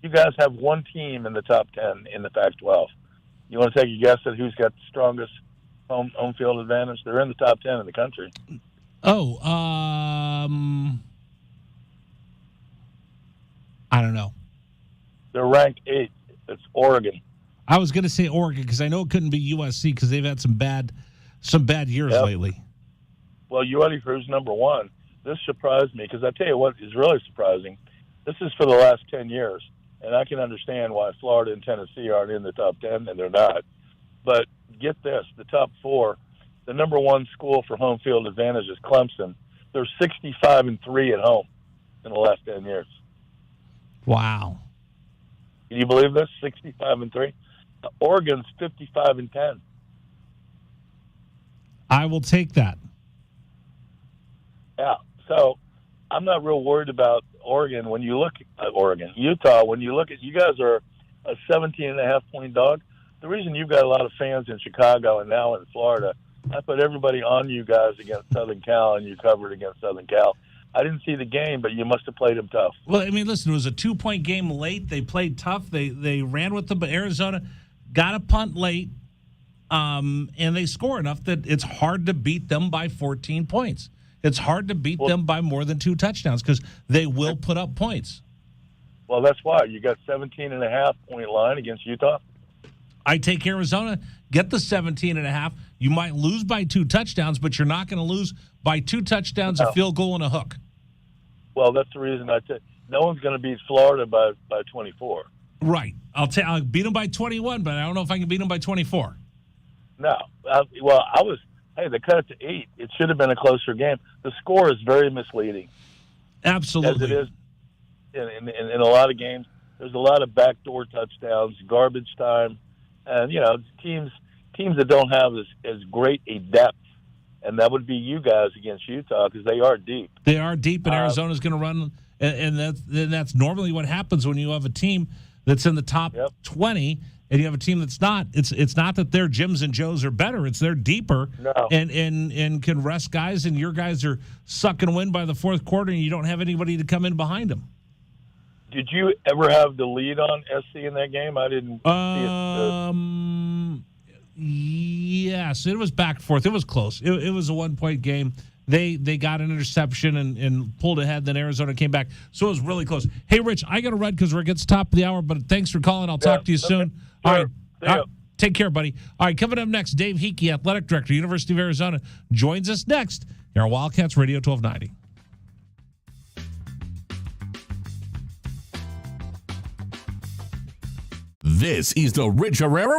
guys have one team in the top 10 in the Pac-12. You want to take a guess at who's got the strongest home field advantage? They're in the top 10 in the country. Oh, I don't know. They're ranked 8th. It's Oregon. I was going to say Oregon because I know it couldn't be USC because they've had some bad years lately. Well, you ready for who's number 1? This surprised me because I tell you what is really surprising. This is for the last 10 years, and I can understand why Florida and Tennessee aren't in the top 10, and they're not. But get this, the top 4, the number 1 school for home field advantage is Clemson. They're 65-3 at home in the last 10 years. Wow. Can you believe this? 65-3. Oregon's 55-10. I will take that. Yeah. So I'm not real worried about Oregon. When you look at Utah, when you look at, you guys are a 17.5-point dog. The reason you've got a lot of fans in Chicago and now in Florida, I put everybody on you guys against Southern Cal, and you covered against Southern Cal. I didn't see the game, but you must have played them tough. Well, I mean, listen, it was a 2-point game late. They played tough. They ran with them, but Arizona got a punt late, and they score enough that it's hard to beat them by 14 points. It's hard to beat them by more than 2 touchdowns because they will put up points. Well, that's why. You got 17.5-point line against Utah. I take Arizona, get the 17.5. You might lose by 2 touchdowns, but you're not going to lose by 2 touchdowns, a field goal, and a hook. Well, that's the reason I said no one's going to beat Florida by 24. Right. I'll beat them by 21, but I don't know if I can beat them by 24. No. They cut it to 8. It should have been a closer game. The score is very misleading. Absolutely. As it is in a lot of games. There's a lot of backdoor touchdowns, garbage time, and, teams that don't have as great a depth, and that would be you guys against Utah because they are deep. They are deep, and Arizona's going to run, and that's normally what happens when you have a team that's in the top 20 and you have a team that's not. It's not that their Jims and Joes are better. It's they're deeper and can rest guys, and your guys are sucking wind by the fourth quarter, and you don't have anybody to come in behind them. Did you ever have the lead on SC in that game? I didn't see it. Yes, it was back and forth. It was close. It was a 1-point game. They got an interception and pulled ahead. Then Arizona came back. So it was really close. Hey, Rich, I got to run because we're against the top of the hour, but thanks for calling. I'll talk to you soon. Sure. All right. Take care, buddy. All right, coming up next, Dave Hickey, Athletic Director, University of Arizona, joins us next here on Wildcats Radio 1290. This is the Rich Herrera